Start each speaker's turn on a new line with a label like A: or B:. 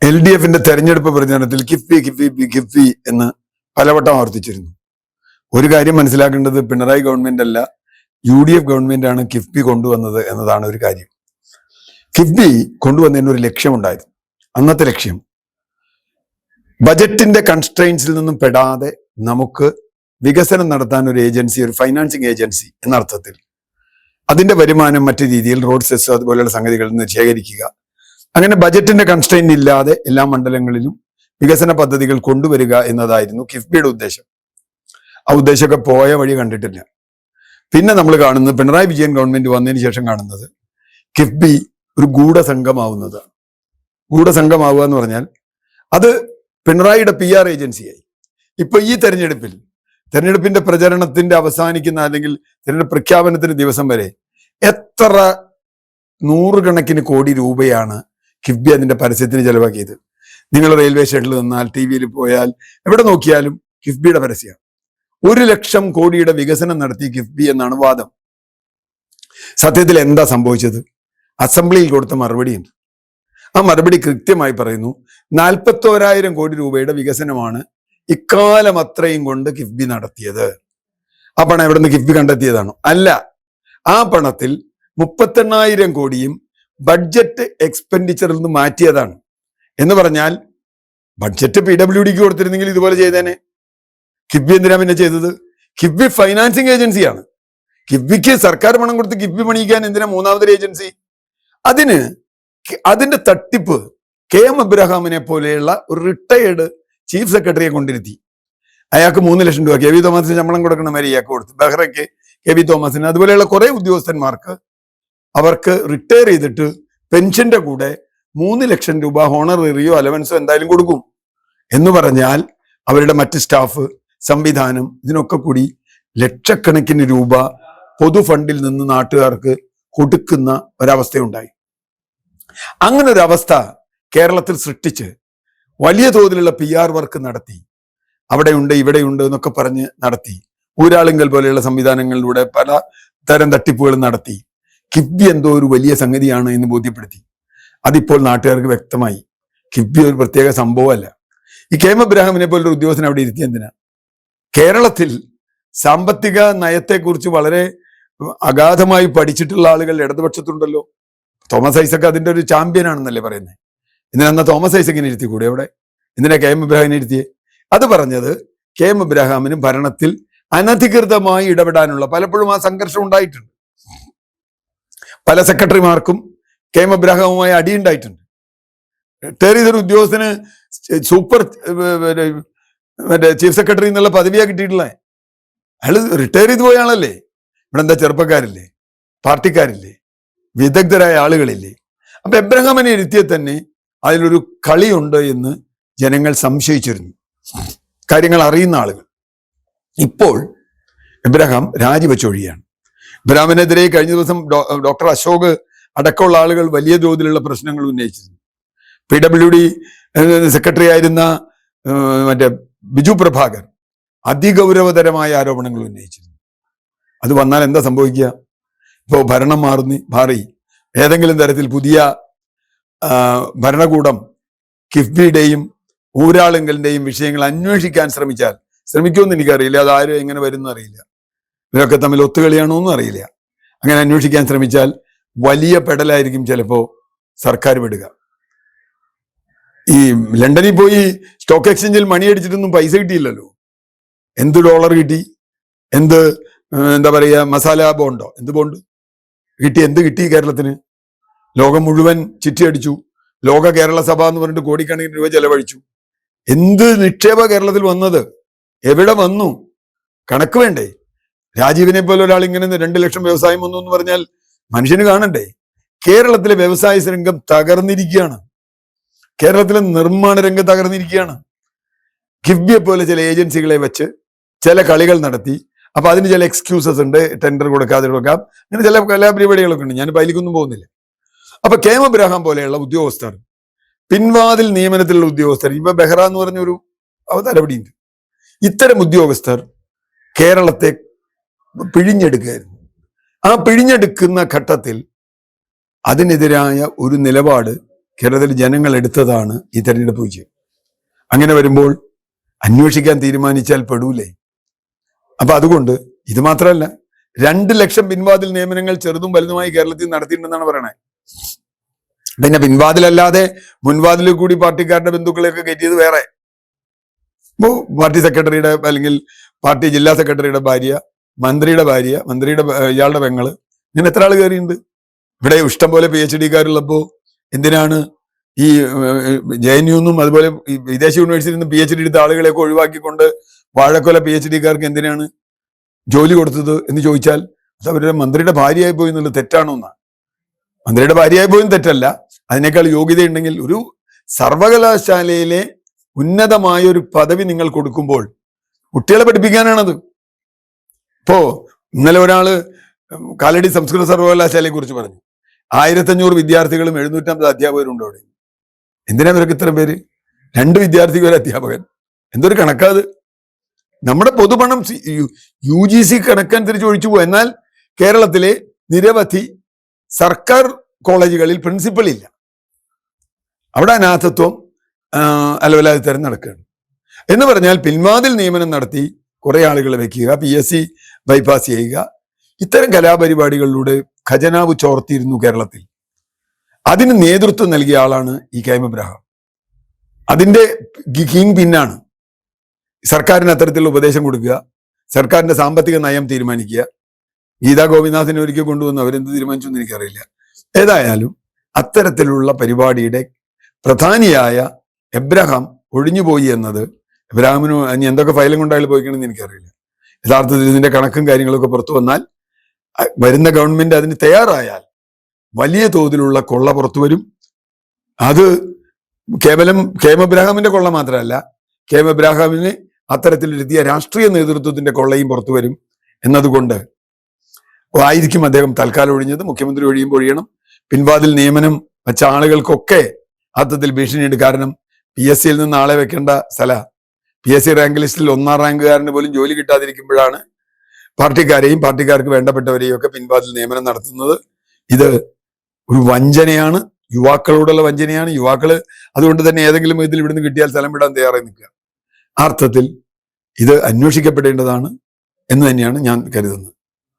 A: LDFിന്റെ തെരഞ്ഞെടുപ്പ് പ്രചാരണത്തിൽ കിഫ്ബി കിഫ്ബി കിഫ്ബി എന്ന് പലവട്ടം ആവർത്തിച്ചിരുന്നു. ഒരു കാര്യം മനസ്സിലാക്കേണ്ടത്, പിണറായി ഗവൺമെന്റ് അല്ല, UDF ഗവൺമെന്റ് ആണ് കിഫ്ബി കൊണ്ടുവന്നത് എന്നതാണ് ഒരു കാര്യം. കിഫ്ബി കൊണ്ടുവന്നതിന് ഒരു ലക്ഷ്യമുണ്ടായിരുന്നു. അന്നത്തെ ലക്ഷ്യം ബജറ്റിന്റെ കൺസ്ട്രെയിൻസിൽ നിന്നും പെടാതെ നമുക്ക് വികസനം നടത്താൻ ഒരു ഏജൻസി, ഒരു ഫൈനാൻസിങ് ഏജൻസി എന്ന അർത്ഥത്തിൽ അതിന്റെ വരുമാനം മറ്റു രീതിയിൽ റോഡ് സെസ് അതുപോലെയുള്ള സംഗതികളിൽ നിന്ന് ശേഖരിക്കുക, അങ്ങനെ ബജറ്റിന്റെ കൺസ്ട്രെയിൻ ഇല്ലാതെ എല്ലാ മണ്ഡലങ്ങളിലും വികസന പദ്ധതികൾ കൊണ്ടുവരിക എന്നതായിരുന്നു കിഫ്ബിയുടെ ഉദ്ദേശം. ആ ഉദ്ദേശമൊക്കെ പോയ വഴി കണ്ടിട്ടില്ല. പിന്നെ നമ്മൾ കാണുന്നത്, പിണറായി വിജയൻ ഗവൺമെന്റ് വന്നതിന് ശേഷം കാണുന്നത് കിഫ്ബി ഒരു ഗൂഢസംഘമാവുന്നതാണ്. ഗൂഢസംഘമാവുക എന്ന് പറഞ്ഞാൽ അത് പിണറായിയുടെ PR ഏജൻസിയായി. ഇപ്പൊ ഈ തെരഞ്ഞെടുപ്പിന്റെ പ്രചരണത്തിന്റെ അവസാനിക്കുന്ന അല്ലെങ്കിൽ തെരഞ്ഞെടുപ്പ് പ്രഖ്യാപനത്തിന് ദിവസം വരെ എത്ര നൂറുകണക്കിന് കോടി രൂപയാണ് കിഫ്ബി അതിന്റെ പരസ്യത്തിന് ചെലവാക്കിയത്. നിങ്ങൾ റെയിൽവേ സ്റ്റേഷനിൽ നിന്നാൽ, TV പോയാൽ, എവിടെ നോക്കിയാലും കിഫ്ബിയുടെ പരസ്യമാണ്. 1 ലക്ഷം കോടിയുടെ വികസനം നടത്തി കിഫ്ബി എന്നാണ് വാദം. സത്യത്തിൽ എന്താ സംഭവിച്ചത്? അസംബ്ലിയിൽ കൊടുത്ത മറുപടിയുണ്ട്. ആ മറുപടി കൃത്യമായി പറയുന്നു, 41,000 കോടി രൂപയുടെ വികസനമാണ് ഇക്കാലം അത്രയും കൊണ്ട് കിഫ്ബി നടത്തിയത്. ആ പണം എവിടെ നിന്ന് കിഫ്ബി കണ്ടെത്തിയതാണോ? അല്ല. ആ പണത്തിൽ 38,000 കോടിയും ബഡ്ജറ്റ് എക്സ്പെൻഡിച്ചറിൽ നിന്ന് മാറ്റിയതാണ്. എന്ന് പറഞ്ഞാൽ ബഡ്ജറ്റ് PWDക്ക് കൊടുത്തിരുന്നെങ്കിൽ ഇതുപോലെ ചെയ്തേനെ. കിഫ്ബി എന്തിനാ പിന്നെ ചെയ്തത്? കിഫ്ബി ഫൈനാൻസിങ് ഏജൻസിയാണ്. കിഫ്ബിക്ക് സർക്കാർ പണം കൊടുത്ത് കിഫ്ബി പണിയിക്കാൻ എന്തിനാ മൂന്നാമതൊരു ഏജൻസി? അതിന്റെ തട്ടിപ്പ് KM അബ്രഹാമിനെ പോലെയുള്ള ഒരു റിട്ടയേർഡ് ചീഫ് സെക്രട്ടറിയെ കൊണ്ടിരുത്തി. അയാൾക്ക് 3 ലക്ഷം രൂപ KV തോമസിന് ശമ്പളം കൊടുക്കണ മാതിരി ഇയാൾക്ക് കൊടുത്തു. ബെഹ്റയ്ക്ക്, KV തോമസിന്, അതുപോലെയുള്ള കുറെ ഉദ്യോഗസ്ഥന്മാർക്ക് അവർക്ക് റിട്ടയർ ചെയ്തിട്ട് പെൻഷന്റെ കൂടെ 3 ലക്ഷം രൂപ ഹോണററിയോ അലവൻസോ എന്തായാലും കൊടുക്കും. എന്ന് പറഞ്ഞാൽ അവരുടെ മറ്റ് സ്റ്റാഫ്, സംവിധാനം, ഇതിനൊക്കെ കൂടി ലക്ഷക്കണക്കിന് രൂപ പൊതു ഫണ്ടിൽ നിന്ന് നാട്ടുകാർക്ക് കൊടുക്കുന്ന ഒരവസ്ഥയുണ്ടായി. അങ്ങനെ ഒരു അവസ്ഥ കേരളത്തിൽ സൃഷ്ടിച്ച് വലിയ തോതിലുള്ള PR വർക്ക് നടത്തി, അവിടെയുണ്ട് ഇവിടെയുണ്ട് എന്നൊക്കെ പറഞ്ഞ് നടത്തി, ഊരാളുങ്കൽ പോലെയുള്ള സംവിധാനങ്ങളിലൂടെ പല തരം തട്ടിപ്പുകൾ നടത്തി കിഫ്ബി എന്തോ ഒരു വലിയ സംഗതിയാണ് എന്ന് ബോധ്യപ്പെടുത്തി. അതിപ്പോൾ നാട്ടുകാർക്ക് വ്യക്തമായി. കിഫ്ബി ഒരു പ്രത്യേക സംഭവമല്ല. ഈ KM അബ്രഹാമിനെ പോലൊരു ഉദ്യോഗസ്ഥൻ അവിടെ ഇരുത്തി എന്തിനാ? കേരളത്തിൽ സാമ്പത്തിക നയത്തെക്കുറിച്ച് വളരെ അഗാധമായി പഠിച്ചിട്ടുള്ള ആളുകൾ ഇടതുപക്ഷത്തുണ്ടല്ലോ. തോമസ് ഐസക് അതിന്റെ ഒരു ചാമ്പ്യൻ ആണെന്നല്ലേ പറയുന്നത്. എന്തിനാ തോമസ് ഐസക്കിനെ ഇരുത്തി കൂടെ അവിടെ? എന്തിനാ KM അബ്രഹാമിനെ ഇരുത്തിയെ? അത് പറഞ്ഞത് KM അബ്രഹാമിന് ഭരണത്തിൽ അനധികൃതമായി ഇടപെടാനുള്ള പലപ്പോഴും ആ സംഘർഷം ഉണ്ടായിട്ടുണ്ട്. പല സെക്രട്ടറിമാർക്കും KM അബ്രഹാമുമായി അടിയുണ്ടായിട്ടുണ്ട്. റിട്ടയർ ചെയ്തൊരു ഉദ്യോഗസ്ഥന് സൂപ്പർ ചീഫ് സെക്രട്ടറി എന്നുള്ള പദവിയാ കിട്ടിയിട്ടുള്ള. അയാൾ റിട്ടയർ ചെയ്ത് പോയ ആളല്ലേ. ഇവിടെ എന്താ ചെറുപ്പക്കാരില്ലേ, പാർട്ടിക്കാരില്ലേ, വിദഗ്ധരായ ആളുകളില്ലേ? അപ്പൊ എബ്രഹാമിനെ ഇരുത്തിയെ തന്നെ അതിലൊരു കളിയുണ്ട് എന്ന് ജനങ്ങൾ സംശയിച്ചിരുന്നു, കാര്യങ്ങൾ അറിയുന്ന ആളുകൾ. ഇപ്പോൾ എബ്രഹാം രാജിവെച്ചൊഴിയാണ്. എബ്രഹാമിനെതിരെ കഴിഞ്ഞ ദിവസം ഡോക്ടർ അശോക് അടക്കമുള്ള ആളുകൾ വലിയ തോതിലുള്ള പ്രശ്നങ്ങൾ ഉന്നയിച്ചിരുന്നു. PWD സെക്രട്ടറി ആയിരുന്ന മറ്റേ ബിജു പ്രഭാകർ അതിഗൗരവതരമായ ആരോപണങ്ങൾ ഉന്നയിച്ചിരുന്നു. അത് വന്നാൽ എന്താ സംഭവിക്കുക? ഇപ്പോൾ ഭരണം മാറി ഏതെങ്കിലും തരത്തിൽ പുതിയ ഭരണകൂടം കിഫ്ബിയുടെയും ഊരാളുങ്കലിന്റെയും വിഷയങ്ങൾ അന്വേഷിക്കാൻ ശ്രമിക്കുമെന്ന് എനിക്കറിയില്ല. അതാരും എങ്ങനെ വരുമെന്ന് അറിയില്ല. ഇവരൊക്കെ തമ്മിൽ ഒത്തുകളിയാണോ എന്നും അറിയില്ല. അങ്ങനെ അന്വേഷിക്കാൻ ശ്രമിച്ചാൽ വലിയ പെടലായിരിക്കും ചിലപ്പോ സർക്കാർ വിടുക. ഈ ലണ്ടനിൽ പോയി സ്റ്റോക്ക് എക്സ്ചേഞ്ചിൽ മണി അടിച്ചിട്ടൊന്നും പൈസ കിട്ടിയില്ലല്ലോ. എന്ത് ഡോളർ കിട്ടി? എന്താ പറയുക, മസാല ബോണ്ടോ? എന്ത് ബോണ്ട് കിട്ടി? എന്ത് കിട്ടി കേരളത്തിന്? ലോകം മുഴുവൻ ചിട്ടി അടിച്ചു. ലോക കേരള സഭ എന്ന് പറഞ്ഞിട്ട് കോടിക്കണക്കിന് രൂപ ചെലവഴിച്ചു. എന്ത് നിക്ഷേപ കേരളത്തിൽ വന്നത്? എവിടെ വന്നു? കണക്ക് വേണ്ടേ? രാജീവിനെ പോലെ ഒരാൾ ഇങ്ങനെ 2 ലക്ഷം വ്യവസായം വന്നു എന്ന് പറഞ്ഞാൽ മനുഷ്യന് കാണണ്ടേ? കേരളത്തിലെ വ്യവസായ രംഗം തകർന്നിരിക്കുകയാണ്. കേരളത്തിലെ നിർമ്മാണ രംഗം തകർന്നിരിക്കുകയാണ്. കിഫ്ബിയെ പോലെ ചില ഏജൻസികളെ വെച്ച് ചില കളികൾ നടത്തി. അപ്പൊ അതിന് ചില എക്സ്ക്യൂസസ് ഉണ്ട്, ടെൻഡർ കൊടുക്കാതെ കൊടുക്കാം, അങ്ങനെ ചില കലാപരിപാടികളൊക്കെ ഉണ്ട്. ഞാനിപ്പോൾ അതിലേക്കൊന്നും പോകുന്നില്ല. അപ്പൊ KM അബ്രഹാം പോലെയുള്ള ഉദ്യോഗസ്ഥർ, പിൻവാതിൽ നിയമനത്തിലുള്ള ഉദ്യോഗസ്ഥർ, ഇപ്പൊ ബെഹ്റ എന്ന് പറഞ്ഞൊരു അവതാരപടിയുണ്ട്. ഇത്തരം ഉദ്യോഗസ്ഥർ കേരളത്തെ പിഴിഞ്ഞെടുക്കുകയായിരുന്നു. ആ പിഴിഞ്ഞെടുക്കുന്ന ഘട്ടത്തിൽ അതിനെതിരായ ഒരു നിലപാട് കേരളത്തിൽ ജനങ്ങൾ എടുത്തതാണ് ഈ തെരഞ്ഞെടുപ്പ് വിജയം. അങ്ങനെ വരുമ്പോൾ അന്വേഷിക്കാൻ തീരുമാനിച്ചാൽ പെടൂലേ? അപ്പൊ അതുകൊണ്ട് ഇത് മാത്രമല്ല, 2 ലക്ഷം പിൻവാതിൽ നിയമനങ്ങൾ ചെറുതും വലുതുമായി കേരളത്തിൽ നടത്തിയിട്ടുണ്ടെന്നാണ് പറയണത്. പിന്നെ പിൻവാതിലല്ലാതെ മുൻവാതിലിൽ കൂടി പാർട്ടിക്കാരുടെ ബന്ധുക്കളെയൊക്കെ കയറ്റിയത് വേറെ. ഇപ്പോ പാർട്ടി സെക്രട്ടറിയുടെ അല്ലെങ്കിൽ പാർട്ടി ജില്ലാ സെക്രട്ടറിയുടെ ഭാര്യ, മന്ത്രിയുടെ ഭാര്യ, ഇയാളുടെ പെങ്ങള്, ഇങ്ങനെ എത്ര ആൾ കയറിയിട്ടുണ്ട്. ഇവിടെ ഇഷ്ടം പോലെ PhD-കാരുള്ളപ്പോ എന്തിനാണ് ഈ JNU-ന്നും അതുപോലെ വിദേശ യൂണിവേഴ്സിറ്റിയിൽ നിന്ന് PhD എടുത്ത ആളുകളെയൊക്കെ ഒഴിവാക്കിക്കൊണ്ട് വാഴക്കൊല PhD-കാർക്ക് എന്തിനാണ് ജോലി കൊടുത്തത് എന്ന് ചോദിച്ചാൽ അത് അവരുടെ മന്ത്രിയുടെ ഭാര്യയായി പോയി എന്നുള്ളത് തെറ്റാണോ എന്നാണ്. മന്ത്രിയുടെ ഭാര്യയായി പോയും തെറ്റല്ല, അതിനേക്കാൾ യോഗ്യതയുണ്ടെങ്കിൽ ഒരു സർവകലാശാലയിലെ ഉന്നതമായ ഒരു പദവി നിങ്ങൾ കൊടുക്കുമ്പോൾ കുട്ടികളെ പഠിപ്പിക്കാനാണത്. ഇപ്പോ ഇന്നലെ ഒരാള് കാലടി സംസ്കൃത സർവകലാശാലയെ കുറിച്ച് പറഞ്ഞു. 1500 വിദ്യാർത്ഥികളും 750 അധ്യാപകരും ഉണ്ട് അവിടെ. എന്തിനാ ഇവർക്ക് ഇത്രയും പേര്? 2 വിദ്യാർത്ഥിക്ക് ഒരു അധ്യാപകൻ. എന്തൊരു കണക്കാത്! നമ്മുടെ പൊതുപണം UGC കണക്കനുസരിച്ച് ഒഴിച്ചു പോകും. എന്നാൽ കേരളത്തിലെ നിരവധി സർക്കാർ കോളേജുകളിൽ പ്രിൻസിപ്പൽ ഇല്ല. അവിടെ അനാഥത്വം അലവലാതിത്തരം നടക്കുകയാണ്. എന്ന് പറഞ്ഞാൽ പിൻവാതിൽ നിയമനം നടത്തി കുറെ ആളുകളെ വെക്കുക, PSC ബൈപ്പാസ് ചെയ്യുക, ഇത്തരം കലാപരിപാടികളിലൂടെ ഖജനാവ് ചോർത്തിയിരുന്നു കേരളത്തിൽ. അതിന് നേതൃത്വം നൽകിയ ആളാണ് ഈ KM എബ്രഹാം. അതിന്റെ കിങ് പിന്നാണ്. സർക്കാരിന് അത്തരത്തിലുള്ള ഉപദേശം കൊടുക്കുക, സർക്കാരിന്റെ സാമ്പത്തിക നയം തീരുമാനിക്കുക. ഗീതാ ഗോപിനാഥിനെ ഒരിക്കൽ കൊണ്ടുവന്ന് അവരെന്ത് തീരുമാനിച്ചു എന്ന് എനിക്കറിയില്ല. ഏതായാലും അത്തരത്തിലുള്ള പരിപാടിയുടെ പ്രധാനിയായ എബ്രഹാം ഒഴിഞ്ഞുപോയി എന്നത്, എബ്രഹാമിന് ഇനി എന്തൊക്കെ ഫയലും കൊണ്ടായാലും പോയിക്കണമെന്ന് എനിക്കറിയില്ല. യഥാർത്ഥത്തിൽ ഇതിന്റെ കണക്കും കാര്യങ്ങളൊക്കെ പുറത്തു വന്നാൽ, വരുന്ന ഗവൺമെന്റ് അതിന് തയ്യാറായാൽ വലിയ തോതിലുള്ള കൊള്ള പുറത്തു വരും. അത് കേവലം KM എബ്രഹാമിന്റെ കൊള്ള മാത്രമല്ല, KM എബ്രഹാമിന് അത്തരത്തിലെത്തിയ രാഷ്ട്രീയ നേതൃത്വത്തിന്റെ കൊള്ളയും പുറത്തു വരും. എന്നതുകൊണ്ട് ആയിരിക്കും അദ്ദേഹം തൽക്കാലം ഒഴിഞ്ഞത്. മുഖ്യമന്ത്രി ഒഴിയുമ്പോൾ ഒഴിയണം. പിൻവാതിൽ നിയമനം വെച്ച ആളുകൾക്കൊക്കെ അർത്ഥത്തിൽ ഭീഷണിയുണ്ട്. കാരണം PSC-യിൽ നിന്ന് ആളെ വെക്കേണ്ട സ്ഥല, PSC റാങ്ക് ലിസ്റ്റിൽ 1ാം റാങ്കുകാരന് പോലും ജോലി കിട്ടാതിരിക്കുമ്പോഴാണ് പാർട്ടിക്കാരെയും പാർട്ടിക്കാർക്ക് വേണ്ടപ്പെട്ടവരെയും ഒക്കെ പിൻവാതിൽ നിയമനം നടത്തുന്നത്. ഇത് ഒരു വഞ്ചനയാണ്, യുവാക്കളോടുള്ള വഞ്ചനയാണ്. യുവാക്കള് അതുകൊണ്ട് തന്നെ ഏതെങ്കിലും ഇതിൽ ഇവിടുന്ന് കിട്ടിയാൽ സ്ഥലം വിടാൻ തയ്യാറായി നിൽക്കുക. ആ അർത്ഥത്തിൽ ഇത് അന്വേഷിക്കപ്പെടേണ്ടതാണ് എന്ന് തന്നെയാണ് ഞാൻ കരുതുന്നത്.